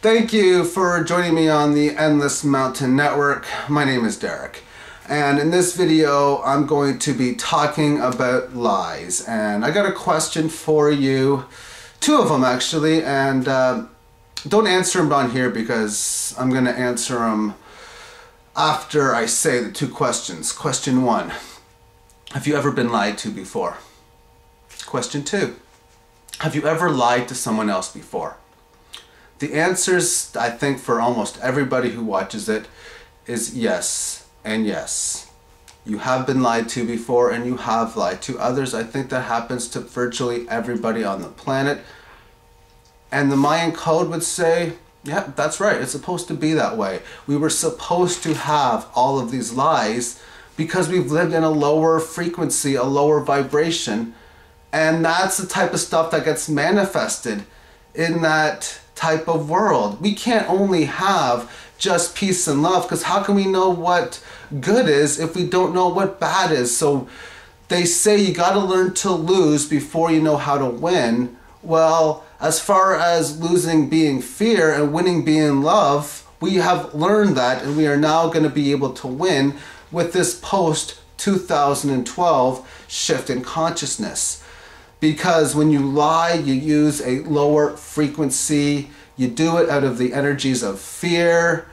Thank you for joining me on the Endless Mountain Network. My name is Derek, and in this video I'm going to be talking about lies. And I got a question for you, two of them actually, and don't answer them down here because I'm going to answer them after I say the two questions. Question one, have you ever been lied to before? Question two, have you ever lied to someone else before? The answers, I think, for almost everybody who watches it is yes and yes. You have been lied to before and you have lied to others. I think that happens to virtually everybody on the planet. And the Mayan code would say, yeah, that's right. It's supposed to be that way. We were supposed to have all of these lies because we've lived in a lower frequency, a lower vibration. And that's the type of stuff that gets manifested in that type of world. We can't only have just peace and love, because how can we know what good is if we don't know what bad is? So they say you got to learn to lose before you know how to win. Well, as far as losing being fear and winning being love, we have learned that, and we are now going to be able to win with this post 2012 shift in consciousness. Because when you lie, you use a lower frequency, you do it out of the energies of fear,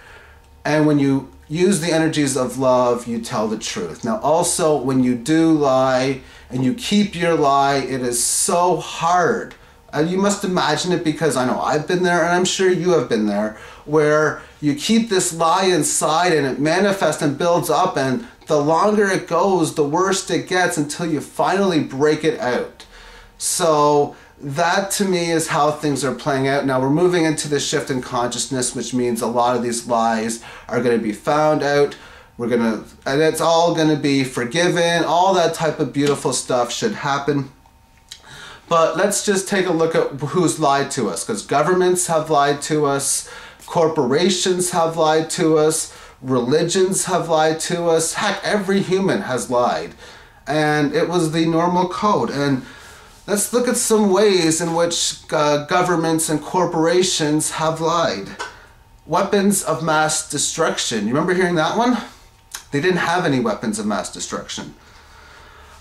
and when you use the energies of love, you tell the truth. Now also, when you do lie and you keep your lie, it is so hard. And you must imagine it, because I know I've been there and I'm sure you have been there, where you keep this lie inside and it manifests and builds up, and the longer it goes, the worse it gets until you finally break it out. So that to me is how things are playing out. Now we're moving into the shift in consciousness, which means a lot of these lies are going to be found out. And it's all going to be forgiven. All that type of beautiful stuff should happen. But let's just take a look at who's lied to us, because governments have lied to us, corporations have lied to us, religions have lied to us. Heck, every human has lied. And it was the normal code. And let's look at some ways in which governments and corporations have lied. Weapons of mass destruction. You remember hearing that one? They didn't have any weapons of mass destruction.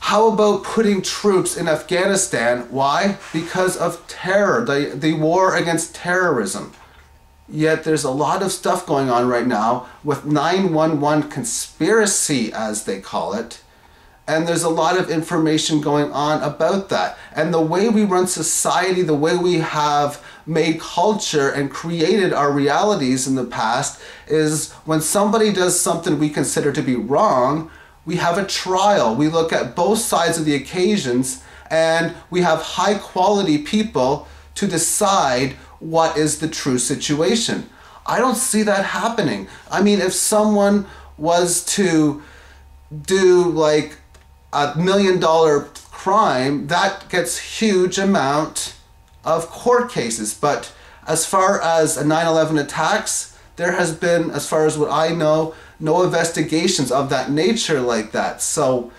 How about putting troops in Afghanistan? Why? Because of terror, the war against terrorism. Yet there's a lot of stuff going on right now with 9/11 conspiracy, as they call it. And there's a lot of information going on about that. And the way we run society, the way we have made culture and created our realities in the past, is when somebody does something we consider to be wrong, we have a trial. We look at both sides of the occasions, and we have high quality people to decide what is the true situation. I don't see that happening. I mean, if someone was to do like $1 million crime, that gets huge amount of court cases. But as far as a 9/11 attacks, there has been, as far as what I know, no investigations of that nature like that. So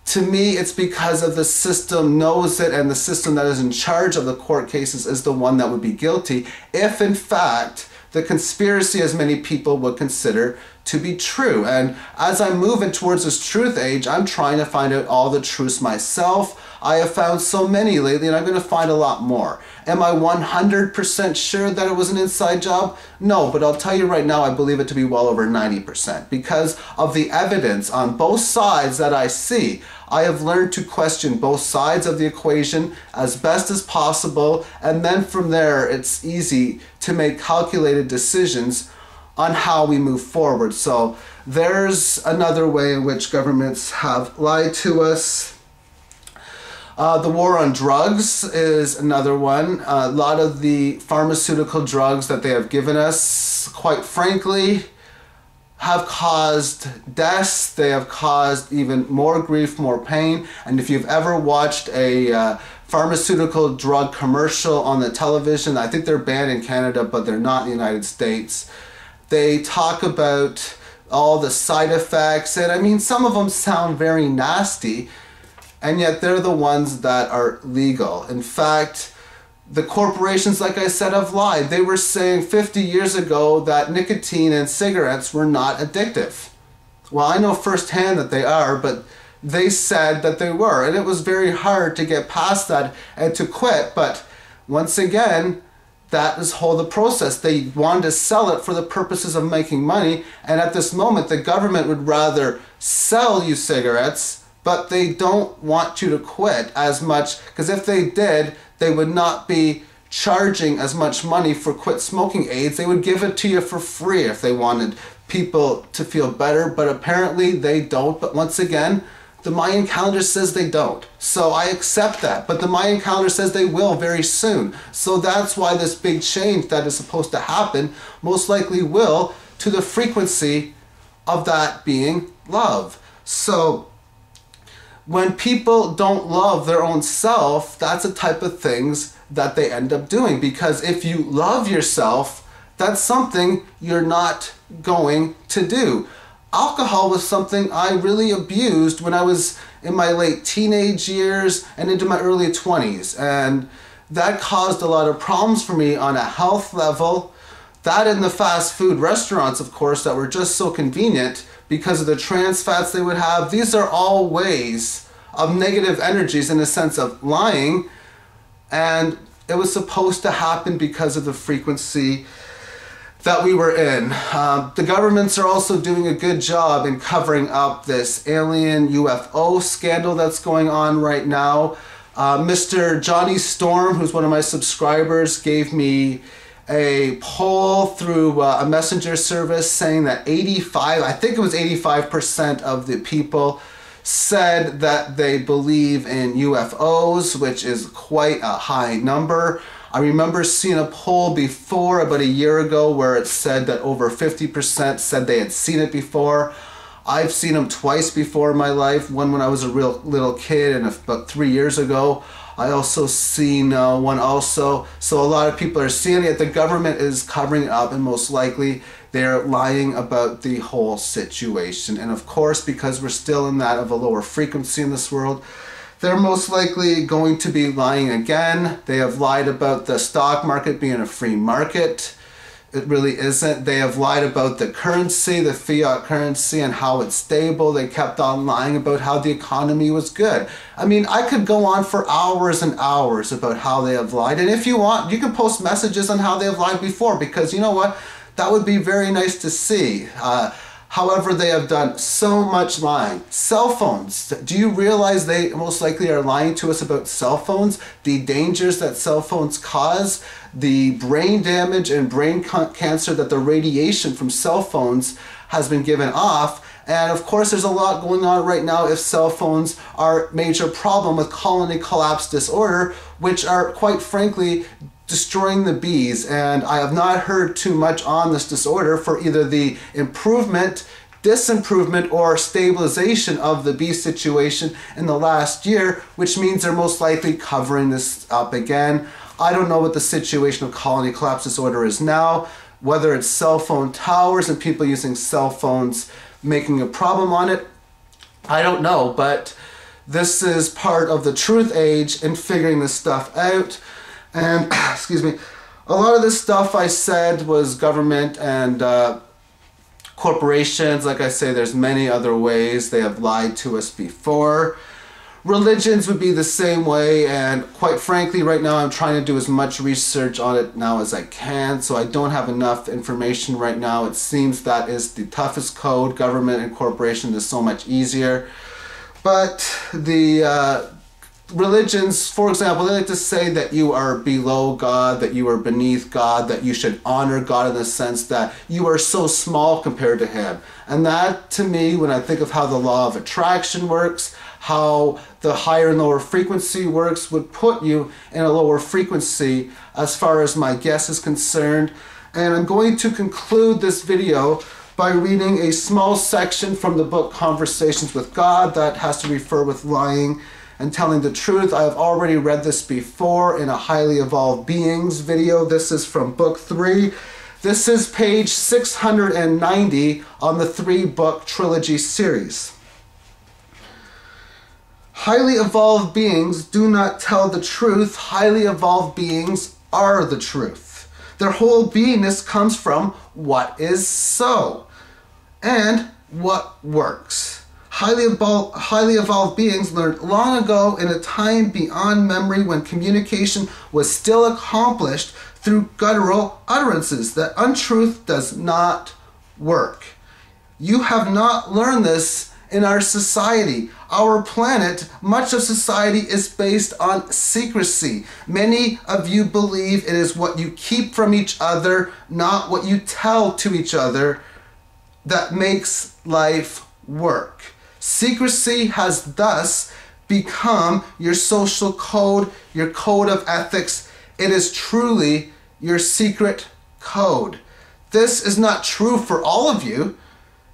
to me, it's because of the system knows it, and the system that is in charge of the court cases is the one that would be guilty if in fact the conspiracy, as many people would consider, to be true. And as I'm moving towards this truth age, I'm trying to find out all the truths myself. I have found so many lately, and I'm going to find a lot more. Am I 100% sure that it was an inside job? No, but I'll tell you right now, I believe it to be well over 90% because of the evidence on both sides that I see. I have learned to question both sides of the equation as best as possible, and then from there, it's easy to make calculated decisions on how we move forward. So there's another way in which governments have lied to us. The war on drugs is another one. A lot of the pharmaceutical drugs that they have given us, quite frankly, have caused deaths. They have caused even more grief, more pain. And if you've ever watched a pharmaceutical drug commercial on the television, I think they're banned in Canada, but they're not in the United States. They talk about all the side effects, and I mean, some of them sound very nasty, and yet they're the ones that are legal. In fact, The corporations, like I said, have lied. They were saying 50 years ago that nicotine and cigarettes were not addictive. Well, I know firsthand that they are, but they said that they were. And it was very hard to get past that and to quit. But once again, that is the process. They wanted to sell it for the purposes of making money. And at this moment, the government would rather sell you cigarettes, but they don't want you to quit as much, because if they did, they would not be charging as much money for quit smoking aids. They would give it to you for free if they wanted people to feel better, but apparently they don't. But once again, the Mayan calendar says they don't. So I accept that, but the Mayan calendar says they will very soon. So that's why this big change that is supposed to happen most likely will, to the frequency of that being love. So when people don't love their own self, that's the type of things that they end up doing. Because if you love yourself, that's something you're not going to do. Alcohol was something I really abused when I was in my late teenage years and into my early 20s. And that caused a lot of problems for me on a health level. That and the fast food restaurants, of course, that were just so convenient because of the trans fats they would have. These are all ways of negative energies in the sense of lying. And it was supposed to happen because of the frequency that we were in. The governments are also doing a good job in covering up this alien UFO scandal that's going on right now. Mr. Johnny Storm, who's one of my subscribers, gave me a poll through a messenger service saying that 85% of the people said that they believe in UFOs, which is quite a high number. I remember seeing a poll before, about a year ago, where it said that over 50% said they had seen it before. I've seen them twice before in my life, one when I was a real little kid and about 3 years ago. I also seen one also. So a lot of people are seeing it. The government is covering it up, and most likely they're lying about the whole situation. And of course, because we're still in that of a lower frequency in this world, they're most likely going to be lying again. They have lied about the stock market being a free market. It really isn't. They have lied about the currency, the fiat currency, and how it's stable. They kept on lying about how the economy was good. I mean, I could go on for hours and hours about how they have lied. And if you want, you can post messages on how they have lied before, because you know what? That would be very nice to see. However, they have done so much lying. Cell phones. Do you realize they most likely are lying to us about cell phones? The dangers that cell phones cause, the brain damage and brain cancer that the radiation from cell phones has been given off. And of course, there's a lot going on right now if cell phones are a major problem with colony collapse disorder, which are, quite frankly, destroying the bees. And I have not heard too much on this disorder for either the improvement, disimprovement, or stabilization of the bee situation in the last year, which means they're most likely covering this up again. I don't know what the situation of colony collapse disorder is now, whether it's cell phone towers and people using cell phones making a problem on it. I don't know, but this is part of the truth age in figuring this stuff out. And, excuse me, a lot of this stuff I said was government and corporations. Like I say, there's many other ways they have lied to us before. Religions would be the same way, and quite frankly, right now I'm trying to do as much research on it now as I can, so I don't have enough information right now. It seems that is the toughest code. Government and corporation is so much easier. But the religions, for example, they like to say that you are below God, that you are beneath God, that you should honor God in the sense that you are so small compared to Him. And that, to me, when I think of how the law of attraction works, how the higher and lower frequency works, would put you in a lower frequency as far as my guess is concerned. And I'm going to conclude this video by reading a small section from the book Conversations with God that has to refer with lying and telling the truth. I have already read this before in a Highly Evolved Beings video. This is from book 3. This is page 690 on the 3-book trilogy series. Highly evolved beings do not tell the truth. Highly evolved beings are the truth. Their whole beingness comes from what is so and what works. Highly evolved beings learned long ago in a time beyond memory when communication was still accomplished through guttural utterances that untruth does not work. You have not learned this in our society. Our planet, much of society is based on secrecy. Many of you believe it is what you keep from each other, not what you tell to each other, that makes life work. Secrecy has thus become your social code, your code of ethics. It is truly your secret code. This is not true for all of you.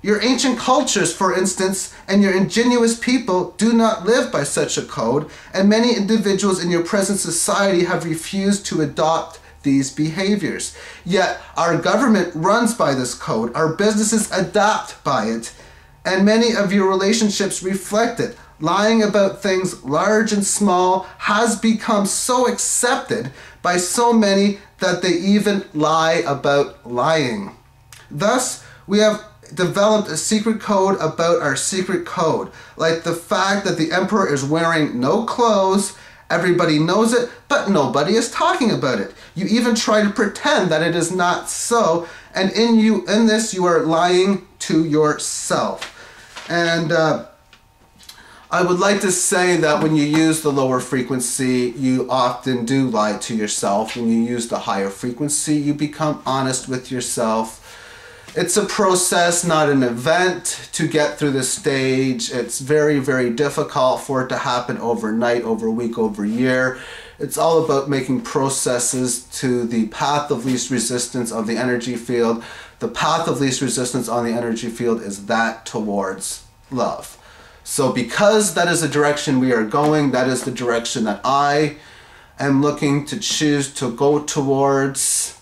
Your ancient cultures, for instance, and your ingenious people do not live by such a code, and many individuals in your present society have refused to adopt these behaviors. Yet our government runs by this code, our businesses adapt by it, and many of your relationships reflect it. Lying about things large and small has become so accepted by so many that they even lie about lying. Thus, we have developed a secret code about our secret code, like the fact that the emperor is wearing no clothes. Everybody knows it, but nobody is talking about it. You even try to pretend that it is not so, and in this you are lying to yourself. And I would like to say that when you use the lower frequency, you often do lie to yourself. When you use the higher frequency, you become honest with yourself. It's a process, not an event, to get through this stage. It's very, very difficult for it to happen overnight, over a week, over a year. It's all about making processes to the path of least resistance of the energy field. The path of least resistance on the energy field is that towards love. So because that is the direction we are going, that is the direction that I am looking to choose to go towards.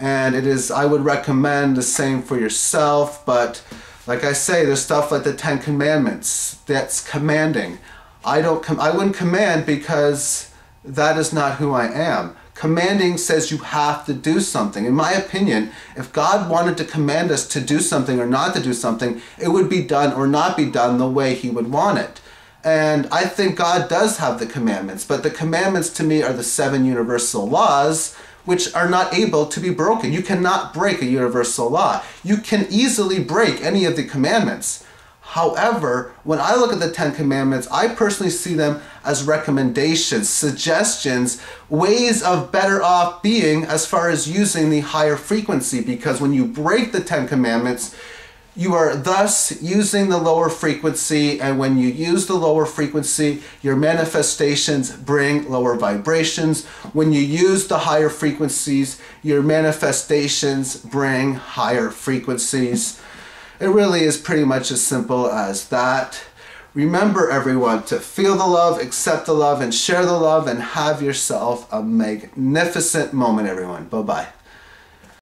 And it is, I would recommend the same for yourself, but like I say, there's stuff like the 10 Commandments, that's commanding. I wouldn't command because that is not who I am. Commanding says you have to do something. In my opinion, if God wanted to command us to do something or not to do something, it would be done or not be done the way He would want it. And I think God does have the commandments, but the commandments to me are the 7 universal laws, which are not able to be broken. You cannot break a universal law. You can easily break any of the commandments. However, when I look at the 10 Commandments, I personally see them as recommendations, suggestions, ways of better off being as far as using the higher frequency, because when you break the 10 Commandments, you are thus using the lower frequency, and when you use the lower frequency, your manifestations bring lower vibrations. When you use the higher frequencies, your manifestations bring higher frequencies. It really is pretty much as simple as that. Remember, everyone, to feel the love, accept the love, and share the love, and have yourself a magnificent moment, everyone. Bye-bye.